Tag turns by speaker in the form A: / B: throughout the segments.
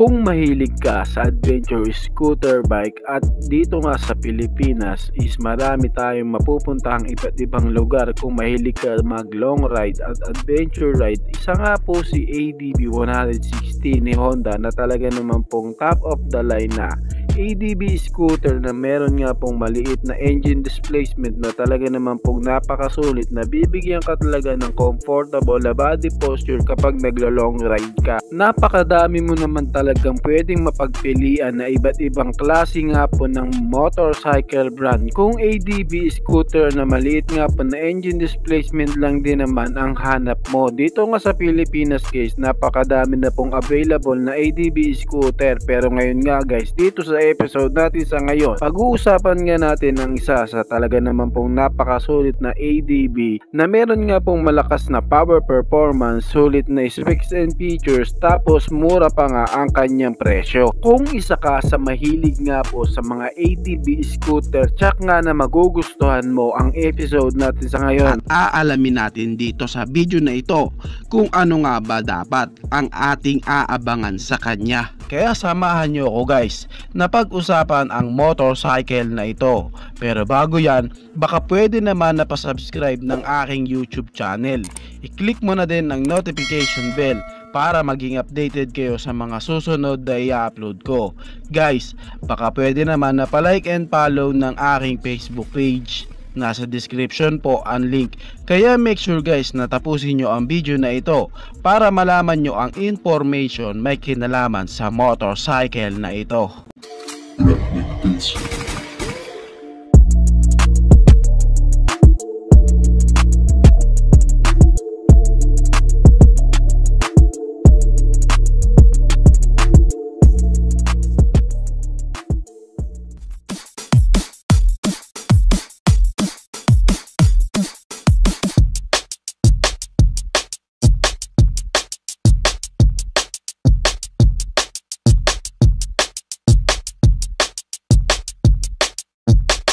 A: Kung mahilig ka sa adventure scooter bike at dito nga sa Pilipinas is marami tayong mapupuntahang iba't ibang lugar kung mahilig ka mag long ride at adventure ride. Isa nga po si ADB 160 ni Honda na talaga naman pong top of the line na ADB scooter na meron nga pong maliit na engine displacement na talaga naman pong napakasulit na bibigyan ka talaga ng comfortable na body posture kapag naglo-long ride ka. Napakadami mo naman talagang pwedeng mapagpilian na iba't ibang klase nga po ng motorcycle brand. Kung ADB scooter na maliit nga po na engine displacement lang din naman ang hanap mo, dito nga sa Pilipinas guys, napakadami na pong available na ADB scooter. Pero ngayon nga guys, dito sa episode natin sa ngayon, pag-uusapan nga natin ang isa sa talaga naman pong napakasulit na ADB na meron nga pong malakas na power performance, sulit na specs and features, tapos mura pa nga ang kanyang presyo. Kung isa ka sa mahilig nga po sa mga ADB scooter, tsak nga na magugustuhan mo ang episode natin sa ngayon.
B: At aalamin natin dito sa video na ito kung ano nga ba dapat ang ating aabangan sa kanya. Kaya samahan nyo ako guys na pag-usapan ang motorcycle na ito. Pero bago yan, baka pwede naman na pa-subscribe ng aking YouTube channel. I-click mo na din ang notification bell para maging updated kayo sa mga susunod na i-upload ko. Guys, baka pwede naman na pa-like and follow ng aking Facebook page. Nasa description po ang link. Kaya make sure guys na tapusin nyo ang video na ito para malaman nyo ang information may kinalaman sa motorcycle na ito.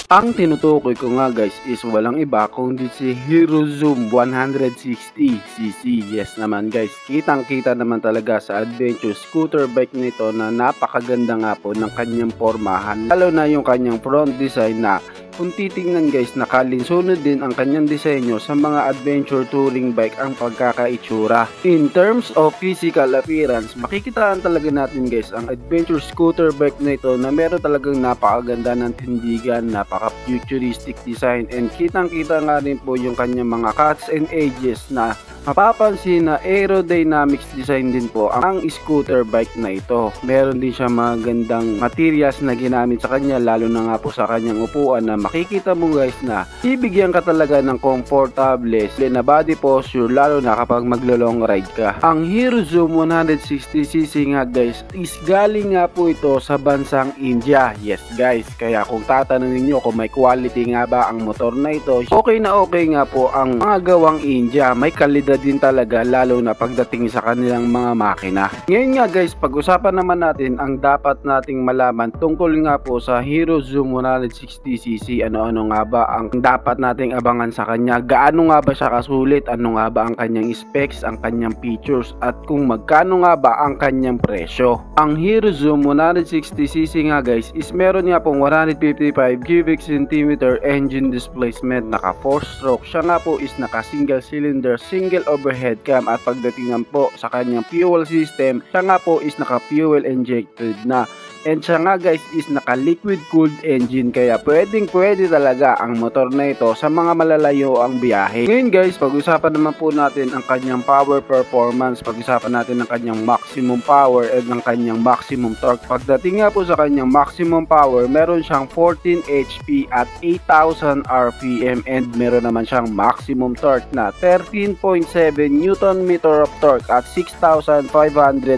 A: Ang tinutukoy ko nga guys is walang iba kundi si Hero Zoom 160cc. Yes naman guys, kitang kita naman talaga sa adventure scooter bike nito na napakaganda nga po ng kanyang pormahan, lalo na yung kanyang front design na kung titingnan guys, nakalinsunod din ang kanyang disenyo sa mga adventure touring bike ang pagkakaitsura. In terms of physical appearance, makikitaan talaga natin guys ang adventure scooter bike na ito na meron talagang napakaganda ng tindigan, napaka-futuristic design, and kitang-kita nga rin po yung kanyang mga cuts and edges na mapapansin na aerodynamics design din po ang scooter bike na ito. Meron din siya magandang materials na ginamit sa kanya, lalo na nga po sa kanyang upuan na makikita mo guys na bibigyan ka talaga ng comfortable na body posture, lalo na kapag maglo-long ride ka. Ang Hero Zoom 160cc nga guys is galing nga po ito sa bansang India. Yes guys, kaya kung tatanungin nyo kung may quality nga ba ang motor na ito, okay na okay nga po ang mga gawang India. May kalidad din talaga, lalo na pagdating sa kanilang mga makina. Ngayon nga guys, pag-usapan naman natin ang dapat nating malaman tungkol nga po sa Hero Zoom 160cc. Ano-ano nga ba ang dapat nating abangan sa kanya? Gaano nga ba siya kasulit? Ano nga ba ang kanyang specs, ang kanyang features, at kung magkano nga ba ang kanyang presyo? Ang Hero Zoom 160cc nga guys is meron nga pong 155 cubic centimeter engine displacement, naka 4-stroke. Siya nga po is naka single cylinder, single overhead cam, at pagdating po sa kanyang fuel system, siya nga po is naka fuel injected na. And siya nga guys is naka liquid cooled engine, kaya pwede talaga ang motor na ito sa mga malalayo ang biyahe. Ngayon guys, pag-usapan naman po natin ang kanyang power performance. Pag-usapan natin ang kanyang maximum power and ang kanyang maximum torque. Pagdating nga po sa kanyang maximum power, meron siyang 14 HP at 8,000 RPM, and meron naman siyang maximum torque na 13.7 Nm of torque at 6,500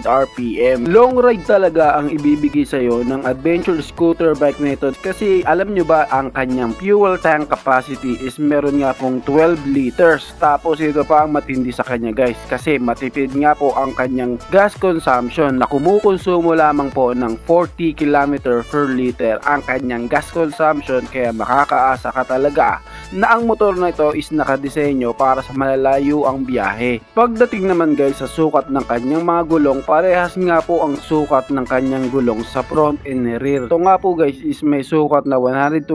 A: RPM. Long ride talaga ang ibibigay sa'yo ng adventure scooter bike na ito, kasi alam nyo ba ang kanyang fuel tank capacity is meron nga pong 12 liters. Tapos ito pa ang matindi sa kanya guys, kasi matipid nga po ang kanyang gas consumption na kumukonsumo lamang po ng 40 km per liter ang kanyang gas consumption, kaya makakaasa ka talaga na ang motor na ito is nakadisenyo para sa malalayo ang biyahe. Pagdating naman guys sa sukat ng kanyang mga gulong, parehas nga po ang sukat ng kanyang gulong sa front and rear. Ito nga po guys is may sukat na 120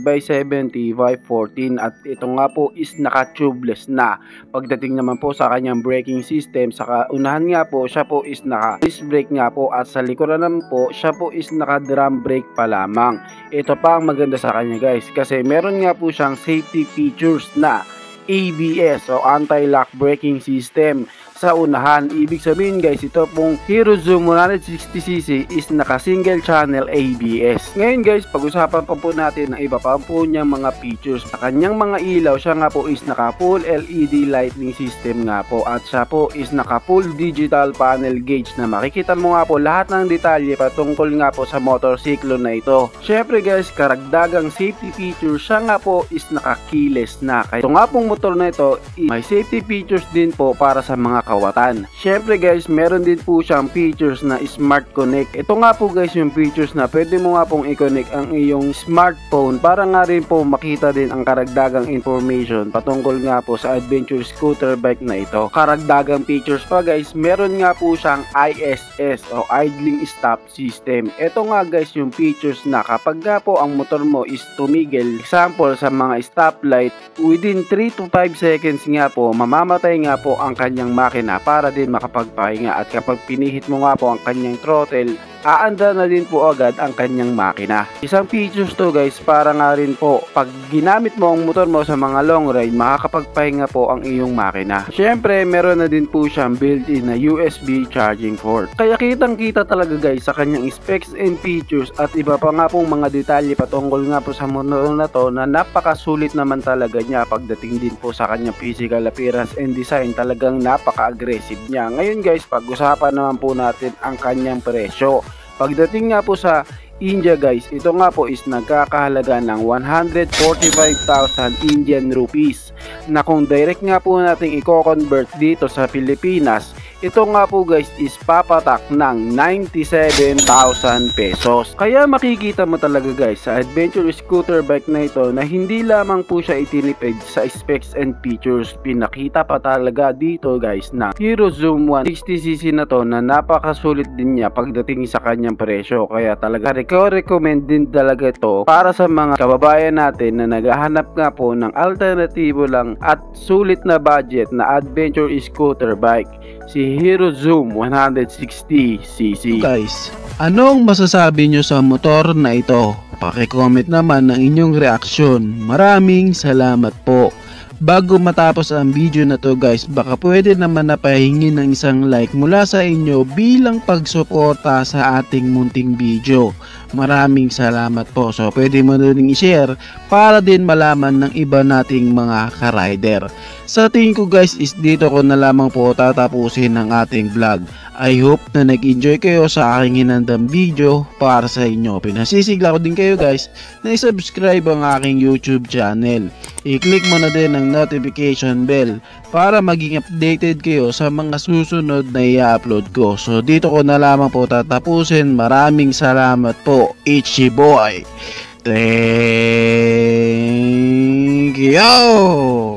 A: by 70 by 14 at ito nga po is naka-tubeless na. Pagdating naman po sa kanyang braking system, sa unahan nga po siya po is naka-disc brake nga po at sa likuran naman po siya po is naka-drum brake pa lamang. Ito pa ang maganda sa kanya guys kasi meron nga po siyang safety features na ABS o anti-lock braking system sa unahan. Ibig sabihin guys, ito pong Hero Zoom 160cc is naka single channel ABS. Ngayon guys, pag-usapan pa po natin ang iba pa po niyang mga features. Sa kanyang mga ilaw, siya nga po is naka full LED lighting system nga po at siya po is naka full digital panel gauge na makikita mo nga po lahat ng detalye patungkol nga po sa motorsiklo na ito. Syempre guys, karagdagang safety feature, siya nga po is naka keyless na. Kaya ito nga pong motor na ito, may safety features din po para sa mga kawatan. Syempre guys, meron din po siyang features na Smart Connect. Ito nga po guys yung features na pwede mo nga pong i-connect ang iyong smartphone para nga rin po makita din ang karagdagang information patungkol nga po sa adventure scooter bike na ito. Karagdagang features pa guys, meron nga po siyang ISS o Idling Stop System. Ito nga guys yung features na kapag nga po ang motor mo is tumigil, example sa mga stoplight, within 3 to 5 seconds nga po mamamatay nga po ang kanyang makina para din makapagpahinga at kapag pinihit mo nga po ang kanyang throttle, aanda na din po agad ang kanyang makina. Isang features to guys para nga rin po pag ginamit mo ang motor mo sa mga long ride, makakapagpahinga po ang iyong makina. Syempre meron na din po siyang built-in na USB charging port. Kaya kitang kita talaga guys sa kanyang specs and features at iba pa nga pong mga detalye patungkol nga po sa motor na to na napakasulit naman talaga niya. Pagdating din po sa kanyang physical appearance and design, talagang napaka-aggressive niya. Ngayon guys, pag-usapan naman po natin ang kanyang presyo. Pagdating nga po sa India guys, ito nga po is nagkakahalaga ng 145,000 Indian rupees na kung direct nga po natin i-convert dito sa Pilipinas, ito nga po guys is papatak ng 97,000 pesos. Kaya makikita mo talaga guys sa adventure scooter bike na ito na hindi lamang po siya itinipid sa specs and features. Pinakita pa talaga dito guys na Hero Zoom 160cc na to na napakasulit din niya pagdating sa kanyang presyo. Kaya talaga recommend din talaga ito para sa mga kababayan natin na naghahanap nga po ng alternatibo lang at sulit na budget na adventure scooter bike. Si Hero Zoom 160cc.
B: Guys, anong masasabi nyo sa motor na ito? Paki-comment naman ng inyong reaksyon. Maraming salamat po. Bago matapos ang video na to guys, baka pwede naman na pahingi ng isang like mula sa inyo bilang pagsuporta sa ating munting video. Maraming salamat po. So pwede mo din i-share para din malaman ng iba nating mga ka-rider. Sa tingin ko guys is dito ko na lamang po tatapusin ang ating vlog. I hope na nag-enjoy kayo sa aking hinandang video para sa inyo. Pinasisigla ko din kayo guys na i-subscribe ang aking YouTube channel. I-click mo na din ang notification bell para maging updated kayo sa mga susunod na i-upload ko. So dito ko na lamang po tatapusin. Maraming salamat po. Ichi boy. Thank you.